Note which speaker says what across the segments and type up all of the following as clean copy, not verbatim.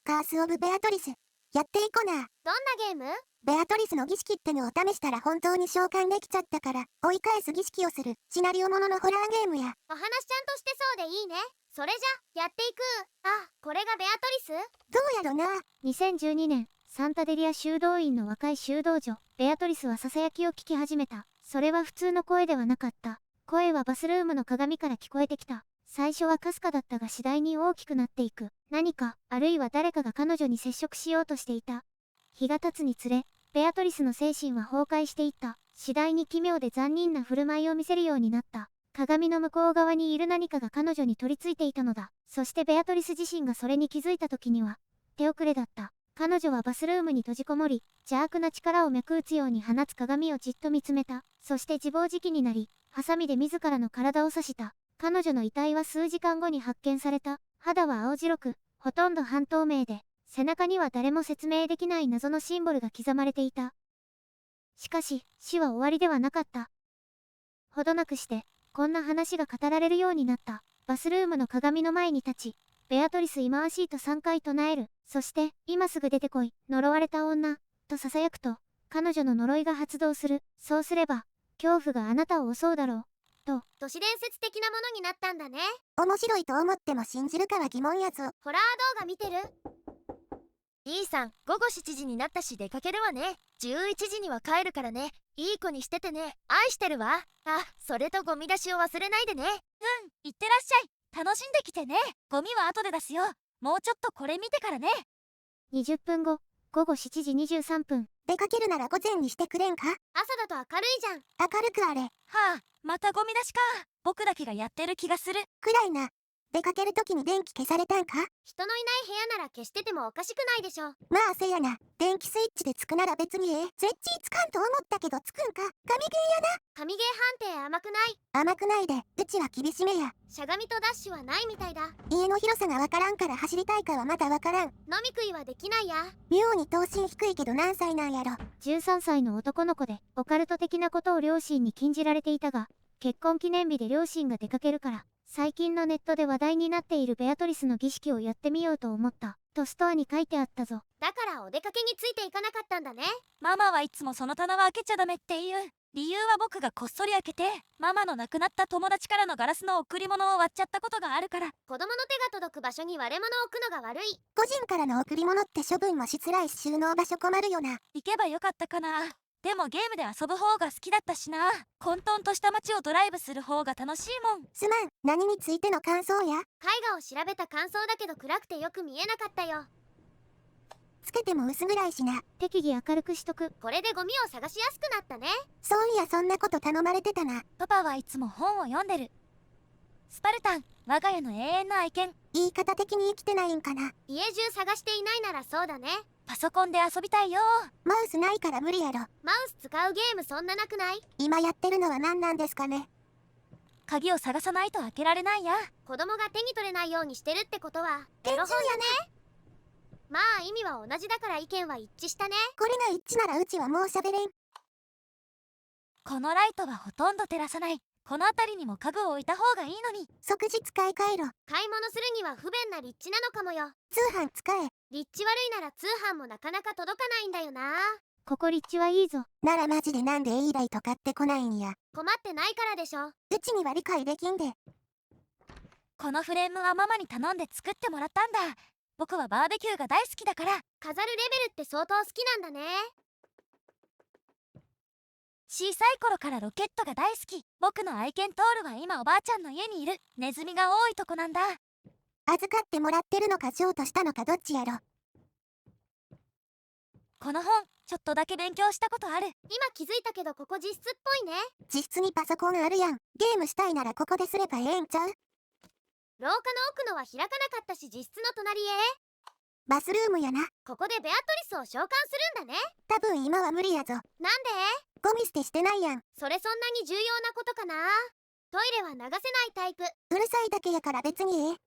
Speaker 1: カース・オブ・ベアトリス。やっていこな。
Speaker 2: どんなゲーム？
Speaker 1: ベアトリスの儀式ってのを試したら本当に召喚できちゃったから、追い返す儀式をするシナリオもののホラーゲームや。
Speaker 2: お話ちゃんとしてそうでいいね。それじゃ、やっていく。あ、これがベアトリス？
Speaker 1: どうやろな。
Speaker 3: 2012年、サンタデリア修道院の若い修道女、ベアトリスはささやきを聞き始めた。それは普通の声ではなかった。声はバスルームの鏡から聞こえてきた。最初はかすかだったが次第に大きくなっていく。何か、あるいは誰かが彼女に接触しようとしていた。日が経つにつれ、ベアトリスの精神は崩壊していった。次第に奇妙で残忍な振る舞いを見せるようになった。鏡の向こう側にいる何かが彼女に取り付いていたのだ。そしてベアトリス自身がそれに気づいた時には、手遅れだった。彼女はバスルームに閉じこもり、邪悪な力を脈打つように放つ鏡をじっと見つめた。そして自暴自棄になり、ハサミで自らの体を刺した。彼女の遺体は数時間後に発見された。肌は青白く、ほとんど半透明で、背中には誰も説明できない謎のシンボルが刻まれていた。しかし、死は終わりではなかった。ほどなくして、こんな話が語られるようになった。バスルームの鏡の前に立ち、ベアトリス忌まわしいと3回唱える。そして、今すぐ出てこい、呪われた女、と囁くと、彼女の呪いが発動する。そうすれば、恐怖があなたを襲うだろう。
Speaker 2: 都市伝説的なものになったんだね。
Speaker 1: 面白いと思っても信じるかは疑問やぞ。
Speaker 2: ホラー動画見てる？
Speaker 4: 兄さん、午後7時になったし出かけるわね。11時には帰るからね。いい子にしててね。愛してるわ。あ、それとゴミ出しを忘れないでね。
Speaker 5: いってらっしゃい。楽しんできてね。ゴミは後で出すよ。もうちょっとこれ見てからね。
Speaker 3: 20分後、午後7時23分。
Speaker 1: 出かけるなら午前にしてくれんか。
Speaker 2: 朝だと明るいじゃん。
Speaker 1: 明るくあれ。
Speaker 5: はあ、またゴミ出しか。僕だけがやってる気がする。
Speaker 1: 暗いな。出かけるときに電気消されたんか。
Speaker 2: 人のいない部屋なら消しててもおかしくないでしょ。
Speaker 1: まあせやな。電気スイッチでつくなら別に絶対つかんと思ったけどつくんか。神ゲーや
Speaker 2: 神ゲー判定甘くない？
Speaker 1: な。甘くないで。うちは厳しめや。
Speaker 2: しゃがみとダッシュはないみたいだ。
Speaker 1: 家の広さがわからんから走りたいかはまだわからん。
Speaker 2: 飲み食いはできないや。
Speaker 1: 妙に頭身低いけど何歳なんやろ。
Speaker 3: 13歳の男の子で、オカルト的なことを両親に禁じられていたが、結婚記念日で両親が出かけるから、最近のネットで話題になっているベアトリスの儀式をやってみようと思った。とストアに書いてあったぞ。
Speaker 2: だからお出かけについていかなかったんだね。
Speaker 5: ママはいつもその棚は開けちゃダメっていう。理由は僕がこっそり開けて、ママの亡くなった友達からのガラスの贈り物を割っちゃったことがあるから。
Speaker 2: 子供の手が届く場所に割れ物を置くのが悪い。
Speaker 1: 個人からの贈り物って処分もしづらいし収納場所困るよな。
Speaker 5: 行けばよかったかな。でもゲームで遊ぶ方が好きだったしな。混沌とした街をドライブする方が楽しいもん。
Speaker 1: すまん。何についての感想や。
Speaker 2: 絵画を調べた感想だけど暗くてよく見えなかったよ。
Speaker 1: つけても薄暗いしな。
Speaker 3: 適宜明るくしとく。
Speaker 2: これでゴミを探しやすくなったね。
Speaker 1: そういやそんなこと頼まれてたな。
Speaker 5: パパはいつも本を読んでる。スパルタン、我が家の永遠の愛犬。
Speaker 1: 言い方的に生きてないんかな。
Speaker 2: 家中探していないならそうだね。
Speaker 5: パソコンで遊びたいよ。
Speaker 1: マウスないから無理やろ。
Speaker 2: マウス使うゲームそんななくない？
Speaker 1: 今やってるのは何なんですかね。
Speaker 5: 鍵を探さないと開けられないや。
Speaker 2: 子供が手に取れないようにしてるってことは
Speaker 1: 厳重やな。
Speaker 2: まあ意味は同じだから意見は一致したね。
Speaker 1: これが一致ならうちはもう喋れん。
Speaker 5: このライトはほとんど照らさない。この辺りにも家具を置いた方がいいのに。
Speaker 1: 即日買い替えろ。
Speaker 2: 買い物するには不便な立地なのかもよ。
Speaker 1: 通販使え。
Speaker 2: 立地悪いなら通販もなかなか届かないんだよな。
Speaker 3: ここ立地はいいぞ。
Speaker 1: ならマジでなんでライト買ってこないんや。
Speaker 2: 困ってないからでしょ。
Speaker 1: うちには理解できんで。
Speaker 5: このフレームはママに頼んで作ってもらったんだ。僕はバーベキューが大好きだから。
Speaker 2: 飾るレベルって相当好きなんだね。
Speaker 5: 小さい頃からロケットが大好き。僕の愛犬トールは今おばあちゃんの家にいる。ネズミが多いとこなんだ。
Speaker 1: 預かってもらってるのか譲渡したのかどっちやろ。
Speaker 5: この本ちょっとだけ勉強したことある。
Speaker 2: 今気づいたけどここ実質っぽいね。
Speaker 1: 実質にパソコンあるやん。ゲームしたいならここですればええんちゃう。
Speaker 2: 廊下の奥のは開かなかったし実質の隣へ。
Speaker 1: バスルームやな。
Speaker 2: ここでベアトリスを召喚するんだね。
Speaker 1: 多分今は無理やぞ。
Speaker 2: なんで？
Speaker 1: ゴミ捨てしてないやん。
Speaker 2: それそんなに重要なことかな。トイレは流せないタイプ。
Speaker 1: うるさいだけやから別に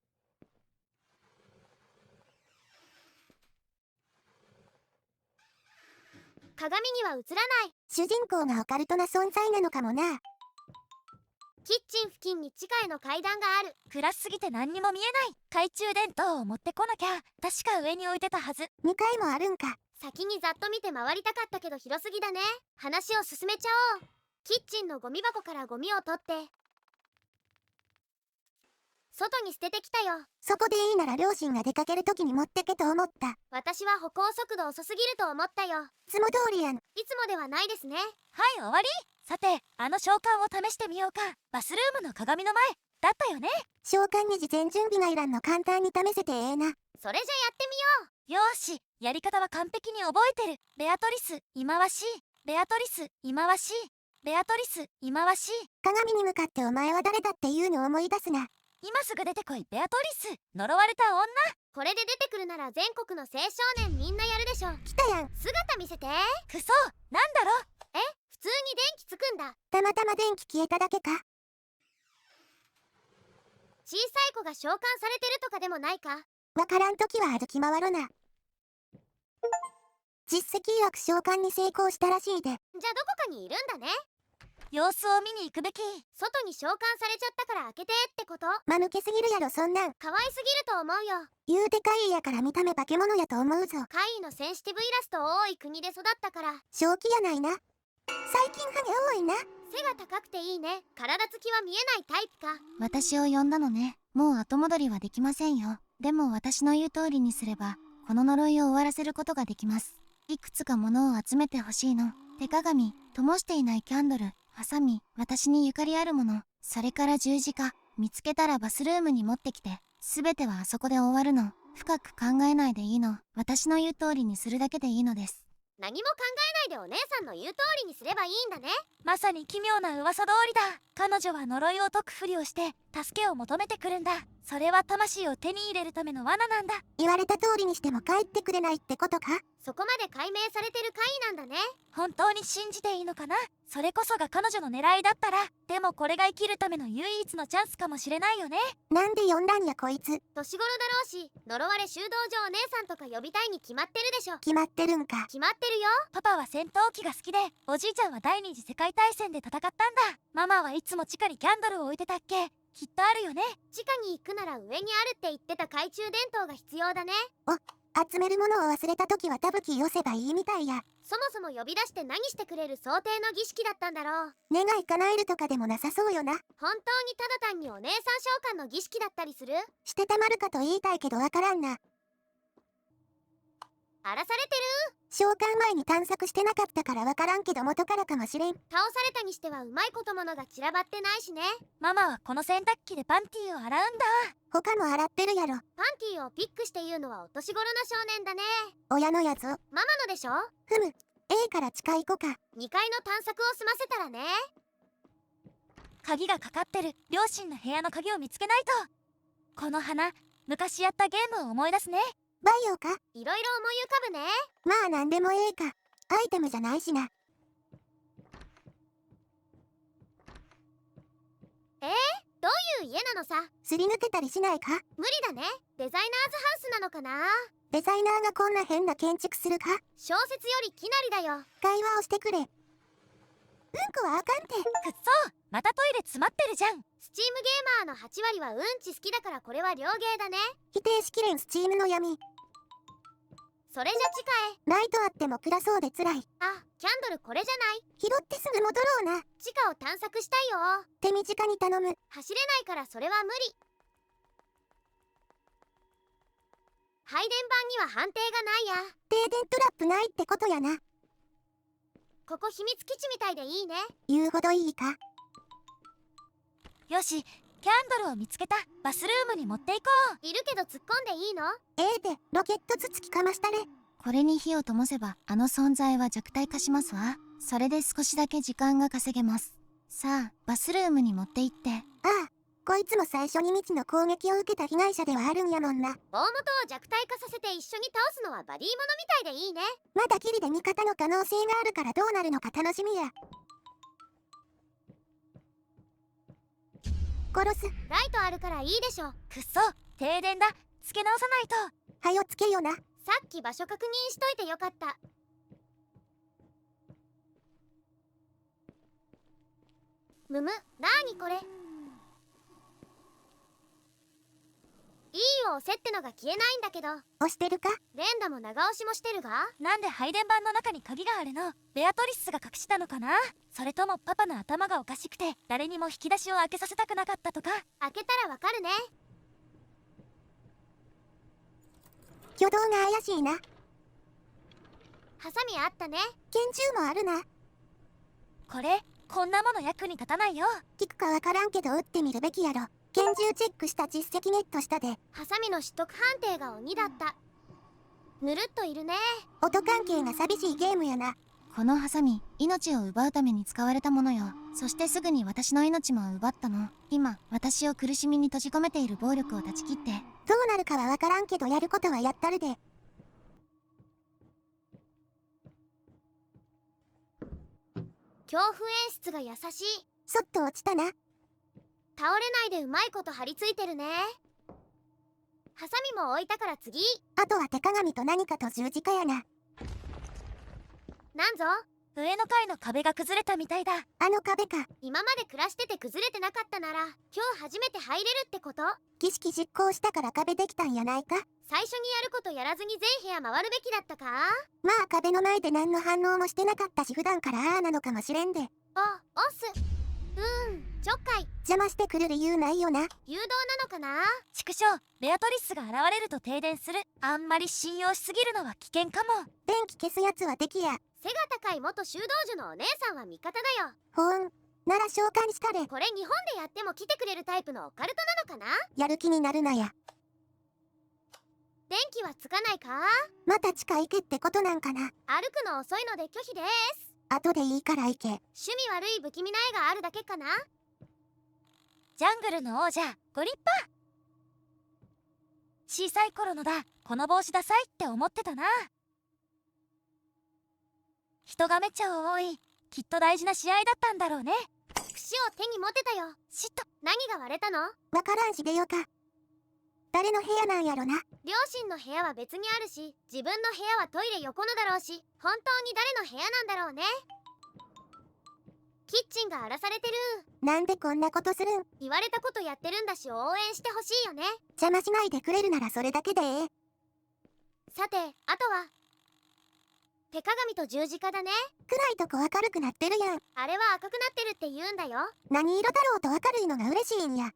Speaker 2: 鏡には映らない。
Speaker 1: 主人公がオカルトな存在なのかもな。
Speaker 2: キッチン付近に地下への階段がある。
Speaker 5: 暗すぎて何にも見えない。懐中電灯を持ってこなきゃ。確か上に置いてたはず。
Speaker 1: 2階もあるんか。
Speaker 2: 先にざっと見て回りたかったけど広すぎだね。話を進めちゃおう。キッチンのゴミ箱からゴミを取って外に捨ててきたよ。
Speaker 1: そこでいいなら両親が出かける時に持ってけと思った。
Speaker 2: 私は歩行速度遅すぎると思ったよ。
Speaker 1: いつも通りやん。
Speaker 2: いつもではないですね。
Speaker 5: はい、終わり。さて、あの召喚を試してみようか。バスルームの鏡の前だったよね。
Speaker 1: 召喚に事前準備がいらんの。簡単に試せてええな。
Speaker 2: それじゃやってみよう。
Speaker 5: よーし、やり方は完璧に覚えてる。ベアトリス、忌まわしい。ベアトリス、忌まわしい。ベアトリス、忌まわしい。
Speaker 1: 鏡に向かってお前は誰だっていうのを思い出すな。
Speaker 5: 今すぐ出てこい、ベアトリス。呪われた女。
Speaker 2: これで出てくるなら全国の青少年みんなやるでしょ。
Speaker 1: 来たやん。
Speaker 2: 姿見せて。
Speaker 5: くそ、なんだろ。
Speaker 2: 普通に電気つくんだ。
Speaker 1: たまたま電気消えただけか。
Speaker 2: 小さい子が召喚されてるとかでもないか。
Speaker 1: わからんときは歩き回るな。実績曰く召喚に成功したらしいで。
Speaker 2: じゃあどこかにいるんだね。
Speaker 5: 様子を見に行くべき。
Speaker 2: 外に召喚されちゃったから開けてってこと。
Speaker 1: 間抜けすぎるやろそんなん。
Speaker 2: 可愛すぎると思うよ。
Speaker 1: 言うて怪異やから見た目化け物やと思うぞ。
Speaker 2: 怪異のセンシティブイラスト多い国で育ったから。
Speaker 1: 正気やないな。最近ハゲ多いな。
Speaker 2: 背が高くていいね。体つきは見えないタイプか。
Speaker 6: 私を呼んだのね。もう後戻りはできませんよ。でも私の言う通りにすればこの呪いを終わらせることができます。いくつか物を集めてほしいの。手鏡、灯していないキャンドル、ハサミ、私にゆかりあるもの、それから十字架。見つけたらバスルームに持ってきて。全てはあそこで終わるの。深く考えないでいいの。私の言う通りにするだけでいいのです。
Speaker 2: 何も考えないでお姉さんの言う通りにすればいいんだね。
Speaker 5: まさに奇妙な噂通りだ。彼女は呪いを解くふりをして助けを求めてくるんだ。それは魂を手に入れるための罠なんだ。
Speaker 1: 言われた通りにしても帰ってくれないってことか。
Speaker 2: そこまで解明されてる怪異なんだね。
Speaker 5: 本当に信じていいのかな。それこそが彼女の狙いだったら。でもこれが生きるための唯一のチャンスかもしれないよね。
Speaker 1: なんで呼んだんやこいつ。
Speaker 2: 年頃だろうし、呪われ修道場お姉さんとか呼びたいに決まってるでしょ。
Speaker 1: 決まってるんか。
Speaker 2: 決まってるよ。
Speaker 5: パパは戦闘機が好きで、おじいちゃんは第二次世界大戦で戦ったんだ。ママはいつも地下にキャンドルを置いてたっけ。きっとあるよね。
Speaker 2: 地下に行くなら上にあるって言ってた懐中電灯が必要だね。
Speaker 1: 集めるものを忘れた時はタブキ寄せばいいみたいや。
Speaker 2: そもそも呼び出して何してくれる想定の儀式だったんだろう。
Speaker 1: 願い叶えるとかでもなさそうよな。
Speaker 2: 本当にただ単にお姉さん召喚の儀式だったりする。
Speaker 1: してたまるかと言いたいけどわからんな。
Speaker 2: 荒らされてる。
Speaker 1: 召喚前に探索してなかったからわからんけど元からかもしれん。
Speaker 2: 倒されたにしてはうまいことものが散らばってないしね。
Speaker 5: ママはこの洗濯機でパンティーを洗うんだ。
Speaker 1: 他も洗ってるやろ。
Speaker 2: パンティーをピックして言うのはお年頃の少年だね。
Speaker 1: 親のやつを。
Speaker 2: ママのでしょ。
Speaker 1: ふむ。A から近い子か。
Speaker 2: 2階の探索を済ませたらね。
Speaker 5: 鍵がかかってる。両親の部屋の鍵を見つけないと。この花、昔やったゲームを思い出すね。
Speaker 1: バイオか。
Speaker 2: いろいろ思い浮かぶね。
Speaker 1: まあなんでもええか。アイテムじゃないしな。
Speaker 2: どういう家なのさ。
Speaker 1: すり抜けたりしないか。
Speaker 2: 無理だね。デザイナーズハウスなのかな。
Speaker 1: デザイナーがこんな変な建築するか。
Speaker 2: 小説よりきなりだよ。
Speaker 1: 会話をしてくれ。うんこはあかんて。
Speaker 5: くっそ、またトイレ詰まってるじゃん。
Speaker 2: スチームゲーマーの8割はうんち好きだからこれは両芸だね。
Speaker 1: 否定しきれんスチームの闇。
Speaker 2: それじゃ地下へ。
Speaker 1: ライトあっても暗そうで辛い。
Speaker 2: あ、キャンドルこれじゃない。
Speaker 1: 拾ってすぐ戻ろうな。
Speaker 2: 地下を探索したいよ。
Speaker 1: 手短に頼む。
Speaker 2: 走れないからそれは無理。配電盤には判定がないや。
Speaker 1: 停電トラップないってことやな。
Speaker 2: ここ秘密基地みたいでいいね。
Speaker 1: 言うほどいいか。
Speaker 5: よし、キャンドルを見つけた。バスルームに持っていこう。
Speaker 2: いるけど突っ込んでいいの。
Speaker 1: でロケットつつきかましたれ。
Speaker 6: これに火を灯せばあの存在は弱体化しますわ。それで少しだけ時間が稼げます。さあバスルームに持って行って。
Speaker 1: ああ、こいつも最初に未知の攻撃を受けた被害者ではあるんやもんな。
Speaker 2: 大元を弱体化させて一緒に倒すのはバディモノみたいでいいね。
Speaker 1: まだギリで味方の可能性があるからどうなるのか楽しみや。殺す。
Speaker 2: ライトあるからいいでしょ。
Speaker 5: くっそ、停電だ。つけ直さないと。
Speaker 1: はよつけよな。
Speaker 2: さっき場所確認しといてよかった。むむ、なーにこれ。を押せってのが消えないんだけど。
Speaker 1: 押してるか？
Speaker 2: 連打も長押しもしてるが。
Speaker 5: なんで配電盤の中に鍵があるの？ベアトリスが隠したのかな？それともパパの頭がおかしくて誰にも引き出しを開けさせたくなかったとか？
Speaker 2: 開けたらわかるね。
Speaker 1: 挙動が怪しいな。
Speaker 2: ハサミあったね。
Speaker 1: 拳銃もあるな。
Speaker 5: こんなもの役に立たないよ。
Speaker 1: 効くかわからんけど撃ってみるべきやろ。拳銃チェックした実績ゲットしたで。
Speaker 2: ハサミの取得判定が鬼だった。ぬるっといるね。
Speaker 1: 音関係が寂しいゲームやな。
Speaker 6: このハサミ、命を奪うために使われたものよ。そしてすぐに私の命も奪ったの。今、私を苦しみに閉じ込めている暴力を断ち切って。
Speaker 1: どうなるかはわからんけどやることはやったるで。
Speaker 2: 恐怖演出が優しい。
Speaker 1: そっと落ちたな。
Speaker 2: 倒れないでうまいこと張り付いてるね。ハサミも置いたから次。
Speaker 1: あとは手鏡と何かと十字架やな。
Speaker 2: なんぞ。
Speaker 5: 上の階の壁が崩れたみたいだ。
Speaker 1: あの壁か。
Speaker 2: 今まで暮らしてて崩れてなかったなら今日初めて入れるってこと？
Speaker 1: 儀式実行したから壁できたんやないか。
Speaker 2: 最初にやることやらずに全部屋回るべきだったか？
Speaker 1: まあ壁の前で何の反応もしてなかったし普段からああなのかもしれんで。
Speaker 2: オス。ちょっかい。
Speaker 1: 邪魔してくる理由ないよな。
Speaker 2: 誘導なのかな？
Speaker 5: 畜生、ベアトリスが現れると停電する。あんまり信用しすぎるのは危険かも。
Speaker 1: 電気消すやつは敵や。
Speaker 2: 背が高い元修道女のお姉さんは味方だよ。
Speaker 1: ほん。なら召喚したれ。
Speaker 2: これ日本でやっても来てくれるタイプのオカルトなのかな？
Speaker 1: やる気になるなや。
Speaker 2: 電気はつかないか？
Speaker 1: また地下行けってことなんかな。
Speaker 2: 歩くの遅いので拒否です。
Speaker 1: 後でいいから行け。
Speaker 2: 趣味悪い不気味な絵があるだけかな？
Speaker 5: ジャングルの王者、ご立派。小さい頃のだ、この帽子ダサいって思ってたな。人がめっちゃ多い。きっと大事な試合だったんだろうね。
Speaker 2: 櫛を手に持てたよ。
Speaker 5: シッと。
Speaker 2: 何が割れたの？
Speaker 1: わからんし出よか。誰の部屋なんやろな。
Speaker 2: 両親の部屋は別にあるし、自分の部屋はトイレ横のだろうし、本当に誰の部屋なんだろうね。キッチンが荒らされてる。
Speaker 1: なんでこんなことするん？
Speaker 2: 言われたことやってるんだし応援してほしいよね。
Speaker 1: 邪魔しないでくれるならそれだけでええ。
Speaker 2: さて、あとは手鏡と十字架だね。
Speaker 1: 暗いとこ明るくなってるやん。
Speaker 2: あれは赤くなってるって言うんだよ。
Speaker 1: 何色だろうと明るいのが嬉しいんや。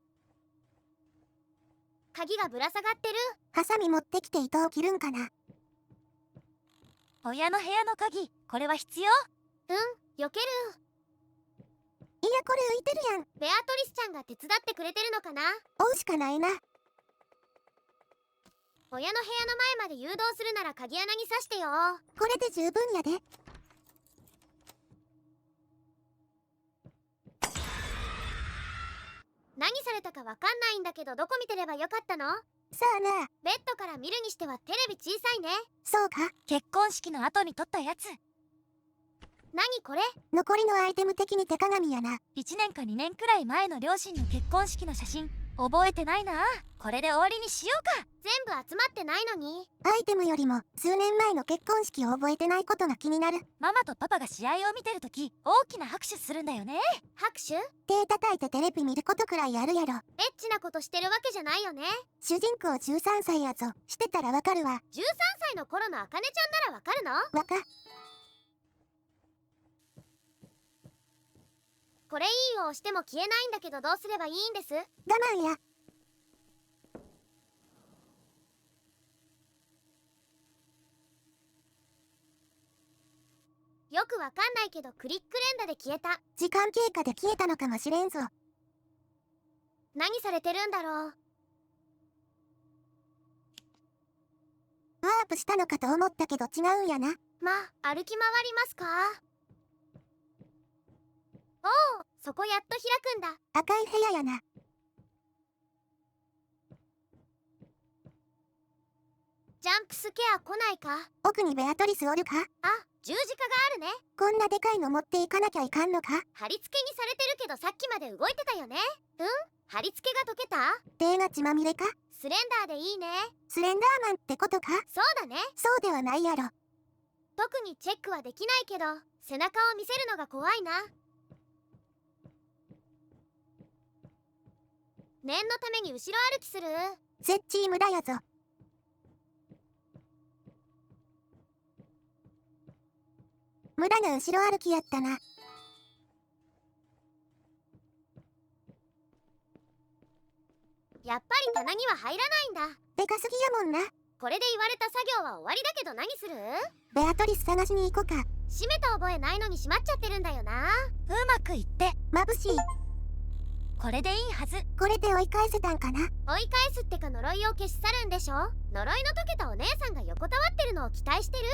Speaker 2: 鍵がぶら下がってる。
Speaker 1: ハサミ持ってきて糸を切るんかな。
Speaker 5: 親の部屋の鍵、これは必要？
Speaker 2: 避ける。
Speaker 1: いやこれ浮いてるやん。
Speaker 2: ベアトリスちゃんが手伝ってくれてるのかな？
Speaker 1: 追うしかないな。
Speaker 2: 親の部屋の前まで誘導するなら鍵穴に刺してよ。
Speaker 1: これで十分やで。
Speaker 2: 何されたかわかんないんだけどどこ見てればよかったの？
Speaker 1: さあな。
Speaker 2: ベッドから見るにしてはテレビ小さいね。
Speaker 1: そうか。
Speaker 5: 結婚式の後に撮ったやつ。
Speaker 2: 何これ？
Speaker 1: 残りのアイテム的に手鏡やな。
Speaker 5: 1年か2年くらい前の両親の結婚式の写真。覚えてないな。これで終わりにしようか。
Speaker 2: 全部集まってないのに。
Speaker 1: アイテムよりも数年前の結婚式を覚えてないことが気になる。
Speaker 5: ママとパパが試合を見てるとき大きな拍手するんだよね。
Speaker 2: 拍手？
Speaker 1: 手叩いてテレビ見ることくらいあるやろ。
Speaker 2: エッチなことしてるわけじゃないよね。
Speaker 1: 主人公13歳やぞ。してたらわかるわ。
Speaker 2: 13歳の頃のあかねちゃんならわかるの？
Speaker 1: わか。
Speaker 2: これいいを押しても消えないんだけどどうすればいいんです？
Speaker 1: 我慢や。
Speaker 2: よくわかんないけどクリック連打で消えた。
Speaker 1: 時間経過で消えたのかもしれんぞ。
Speaker 2: 何されてるんだろう。
Speaker 1: ワープしたのかと思ったけど違うんやな。
Speaker 2: まあ、歩き回りますか。おお、そこやっと開くんだ。
Speaker 1: 赤い部屋やな。
Speaker 2: ジャンプスケア来ないか？
Speaker 1: 奥にベアトリスおるか？
Speaker 2: あ、十字架があるね。
Speaker 1: こんなでかいの持っていかなきゃいかんのか？
Speaker 2: 貼り付けにされてるけどさっきまで動いてたよね。貼り付けが解けた？
Speaker 1: 手が血まみれか？
Speaker 2: スレンダーでいいね。
Speaker 1: スレンダーマンってことか？
Speaker 2: そうだね。
Speaker 1: そうではないやろ。
Speaker 2: 特にチェックはできないけど背中を見せるのが怖いな。念のために後ろ歩きする？
Speaker 1: ゼッチー村やぞ。村の後ろ歩きやったな。
Speaker 2: やっぱり棚には入らないんだ。
Speaker 1: でかすぎやもんな。
Speaker 2: これで言われた作業は終わりだけど何する？
Speaker 1: ベアトリス探しに行こか。
Speaker 2: 閉めた覚えないのに閉まっちゃってるんだよな。
Speaker 5: うまくいって。
Speaker 1: 眩しい。
Speaker 5: これでいいはず。
Speaker 1: これで追い返せたんかな。
Speaker 2: 追い返すってか呪いを消し去るんでしょ。呪いの解けたお姉さんが横たわってるのを期待してる。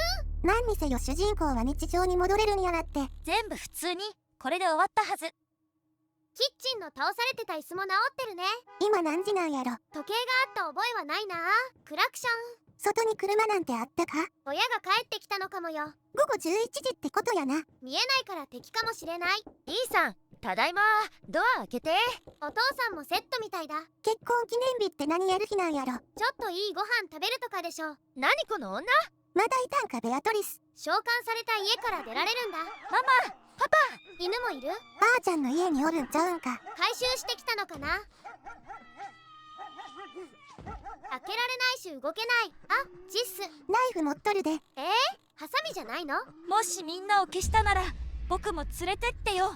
Speaker 1: 何にせよ主人公は日常に戻れるんやなって。
Speaker 5: 全部普通に。これで終わったはず。
Speaker 2: キッチンの倒されてた椅子も直ってるね。
Speaker 1: 今何時なんやろ。
Speaker 2: 時計があった覚えはないな。クラクション。
Speaker 1: 外に車なんてあったか。
Speaker 2: 親が帰ってきたのかもよ。
Speaker 1: 午後11時ってことやな。
Speaker 2: 見えないから敵かもしれない。
Speaker 4: E さん、ただいま。ドア開けて。
Speaker 2: お父さんもセットみたいだ。
Speaker 1: 結婚記念日って何やる日なんやろ。
Speaker 2: ちょっといいご飯食べるとかでしょ。
Speaker 4: 何この女。
Speaker 1: まだいたんかベアトリス。
Speaker 2: 召喚された家から出られるんだ。
Speaker 5: ママ、パパ。
Speaker 2: 犬もいる？
Speaker 1: ばあちゃんの家におるんちゃうんか。
Speaker 2: 回収してきたのかな。開けられないし動けない。あ、ジス。
Speaker 1: ナイフ持っとるで。
Speaker 2: ハサミじゃないの？
Speaker 5: もしみんなを消したなら僕も連れてってよ。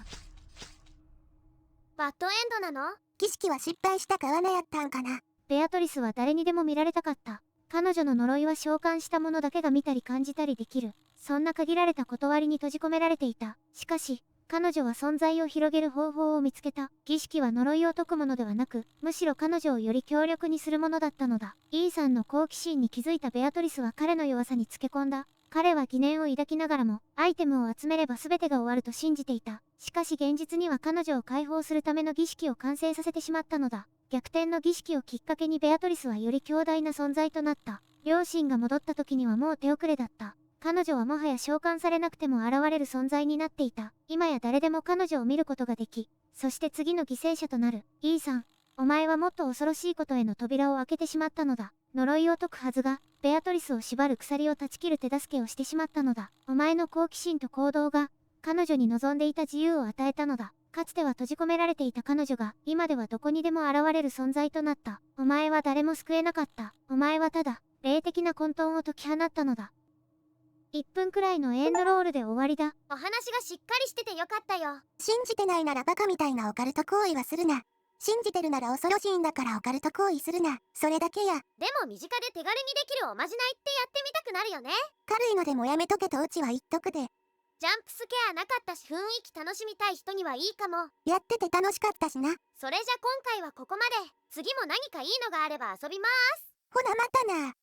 Speaker 2: バッドエンドなの？
Speaker 1: 儀式は失敗した川名やったんかな。
Speaker 3: ベアトリスは誰にでも見られたかった。彼女の呪いは召喚した者だけが見たり感じたりできる。そんな限られた断りに閉じ込められていた。しかし、彼女は存在を広げる方法を見つけた。儀式は呪いを解くものではなく、むしろ彼女をより強力にするものだったのだ。E さんの好奇心に気づいたベアトリスは彼の弱さにつけ込んだ。彼は疑念を抱きながらも、アイテムを集めれば全てが終わると信じていた。しかし現実には彼女を解放するための儀式を完成させてしまったのだ。逆転の儀式をきっかけにベアトリスはより強大な存在となった。両親が戻った時にはもう手遅れだった。彼女はもはや召喚されなくても現れる存在になっていた。今や誰でも彼女を見ることができ、そして次の犠牲者となる。E さん、お前はもっと恐ろしいことへの扉を開けてしまったのだ。呪いを解くはずが、ベアトリスを縛る鎖を断ち切る手助けをしてしまったのだ。お前の好奇心と行動が、彼女に望んでいた自由を与えたのだ。かつては閉じ込められていた彼女が、今ではどこにでも現れる存在となった。お前は誰も救えなかった。お前はただ、霊的な混沌を解き放ったのだ。1分くらいのエンドロールで終わりだ。
Speaker 2: お話がしっかりしててよかったよ。
Speaker 1: 信じてないならバカみたいなオカルト行為はするな。信じてるなら恐ろしいんだからオカルト行為するな。それだけや。
Speaker 2: でも身近で手軽にできるおまじないってやってみたくなるよね。
Speaker 1: 軽いのでもやめとけとうちは言っとくで。
Speaker 2: ジャンプスケアなかったし雰囲気楽しみたい人にはいいかも。
Speaker 1: やってて楽しかったしな。
Speaker 2: それじゃ今回はここまで。次も何かいいのがあれば遊びます。
Speaker 1: ほなまたな。